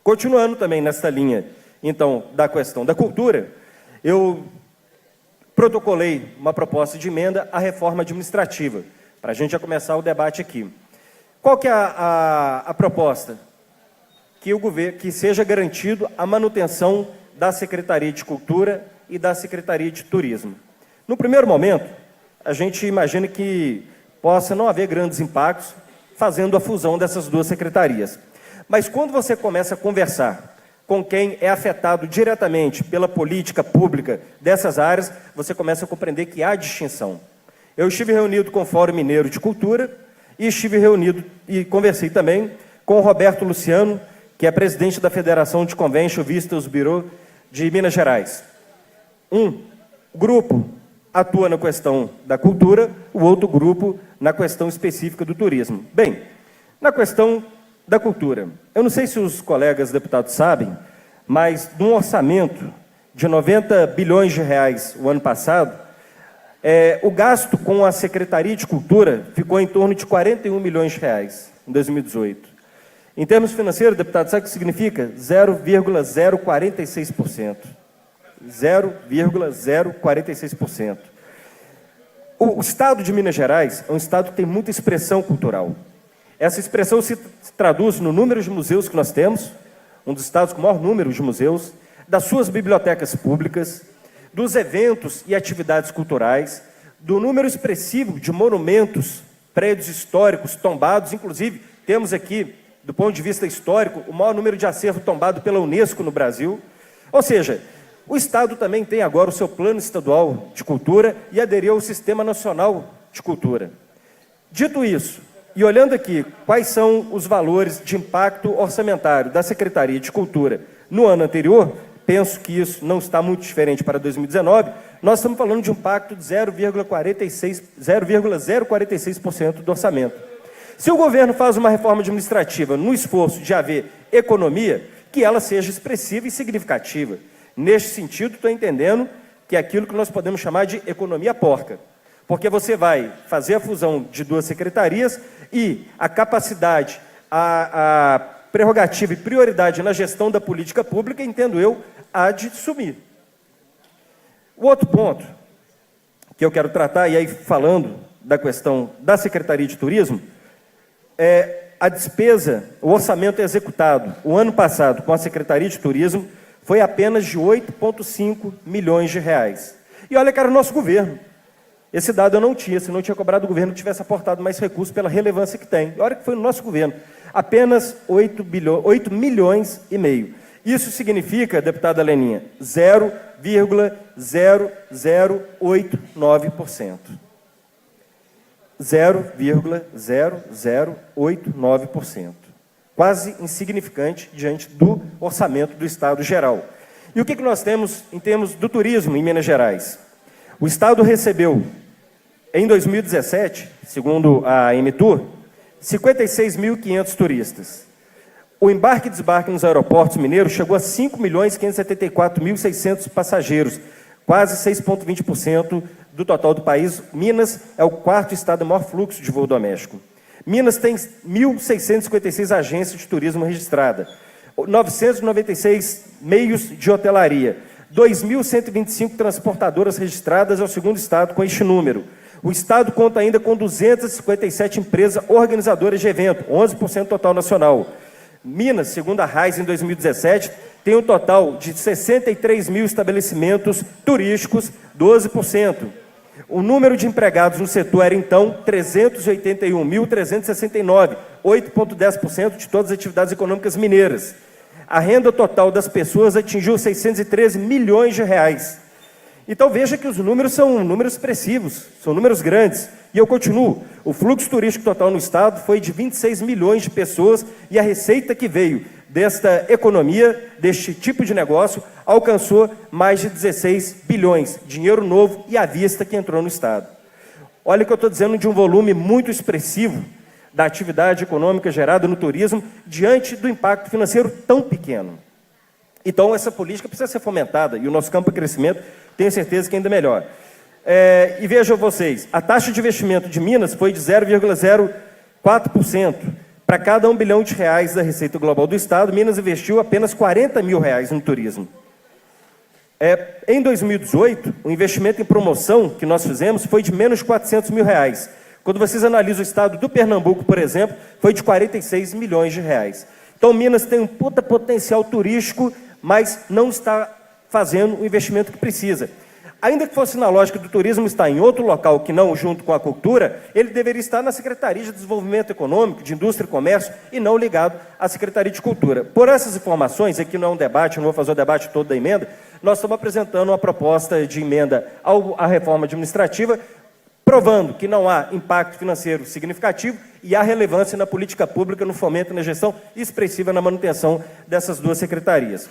Continuando também nesta linha, então, da questão da cultura, eu protocolei uma proposta de emenda à reforma administrativa, para a gente já começar o debate aqui. Qual que é a proposta? Que seja garantido a manutenção da Secretaria de Cultura e da Secretaria de Turismo. No primeiro momento, a gente imagina que possa não haver grandes impactos fazendo a fusão dessas duas secretarias. Mas quando você começa a conversar com quem é afetado diretamente pela política pública dessas áreas, você começa a compreender que há distinção. Eu estive reunido com o Fórum Mineiro de Cultura e estive reunido e conversei também com o Roberto Luciano, que é presidente da Federação de Convention Visitors Bureau de Minas Gerais. Um grupo atua na questão da cultura, o outro grupo na questão específica do turismo. Bem, na questão da cultura, eu não sei se os colegas deputados sabem, mas de um orçamento de 90 bilhões de reais o ano passado, o gasto com a Secretaria de Cultura ficou em torno de 41 milhões de reais em 2018. Em termos financeiros, deputado, sabe o que significa? 0,046%. 0,046%. O Estado de Minas Gerais é um Estado que tem muita expressão cultural. Essa expressão se traduz no número de museus que nós temos, um dos estados com o maior número de museus, das suas bibliotecas públicas, dos eventos e atividades culturais, do número expressivo de monumentos, prédios históricos tombados, inclusive temos aqui, do ponto de vista histórico, o maior número de acervo tombado pela Unesco no Brasil. Ou seja, o Estado também tem agora o seu plano estadual de cultura e aderiu ao Sistema Nacional de Cultura. Dito isso, e olhando aqui quais são os valores de impacto orçamentário da Secretaria de Cultura no ano anterior, penso que isso não está muito diferente para 2019, nós estamos falando de um impacto de 0,046% do orçamento. Se o governo faz uma reforma administrativa no esforço de haver economia, que ela seja expressiva e significativa. Neste sentido, estou entendendo que é aquilo que nós podemos chamar de economia porca. Porque você vai fazer a fusão de duas secretarias e a capacidade, a prerrogativa e prioridade na gestão da política pública, entendo eu, há de sumir. O outro ponto que eu quero tratar, e aí falando da questão da Secretaria de Turismo, a despesa, o orçamento executado o ano passado com a Secretaria de Turismo foi apenas de 8,5 milhões de reais. E olha que era o nosso governo. Esse dado eu não tinha, se não tinha cobrado o governo que tivesse aportado mais recursos pela relevância que tem. E olha que foi no nosso governo. Apenas 8 milhões e meio. Isso significa, deputada Leninha, 0,0089%. 0,0089%. Quase insignificante diante do orçamento do Estado geral. E o que nós temos em termos do turismo em Minas Gerais? O Estado recebeu, em 2017, segundo a Emitur, 56.500 turistas. O embarque e desbarque nos aeroportos mineiros chegou a 5.574.600 passageiros, quase 6,20% do total do país. Minas é o quarto estado de maior fluxo de voo doméstico. Minas tem 1.656 agências de turismo registradas, 996 meios de hotelaria, 2.125 transportadoras registradas, é o segundo estado com este número. O estado conta ainda com 257 empresas organizadoras de evento, 11% total nacional. Minas, segundo a RAIS, em 2017, tem um total de 63 mil estabelecimentos turísticos, 12%. O número de empregados no setor era, então, 381.369, 8,10% de todas as atividades econômicas mineiras. A renda total das pessoas atingiu 613 milhões de reais. Então, veja que os números são números expressivos, são números grandes. E eu continuo. O fluxo turístico total no Estado foi de 26 milhões de pessoas e a receita que veio desta economia, deste tipo de negócio, alcançou mais de 16 bilhões. Dinheiro novo e à vista que entrou no Estado. Olha que eu estou dizendo de um volume muito expressivo da atividade econômica gerada no turismo diante do impacto financeiro tão pequeno. Então, essa política precisa ser fomentada e o nosso campo de crescimento, tenho certeza que ainda melhor. E vejam vocês, a taxa de investimento de Minas foi de 0,04% para Para cada R$1 bilhão da receita global do Estado, Minas investiu apenas R$40 mil no turismo. Em 2018, o investimento em promoção que nós fizemos foi de menos de R$400 mil. Quando vocês analisam o estado do Pernambuco, por exemplo, foi de R$46 milhões. Então, Minas tem um puta potencial turístico, mas não está fazendo o investimento que precisa. Ainda que fosse na lógica do turismo estar em outro local que não junto com a cultura, ele deveria estar na Secretaria de Desenvolvimento Econômico, de Indústria e Comércio, e não ligado à Secretaria de Cultura. Por essas informações, aqui não é um debate, não vou fazer o debate todo da emenda, nós estamos apresentando uma proposta de emenda à reforma administrativa, provando que não há impacto financeiro significativo e há relevância na política pública, no fomento e na gestão expressiva na manutenção dessas duas secretarias.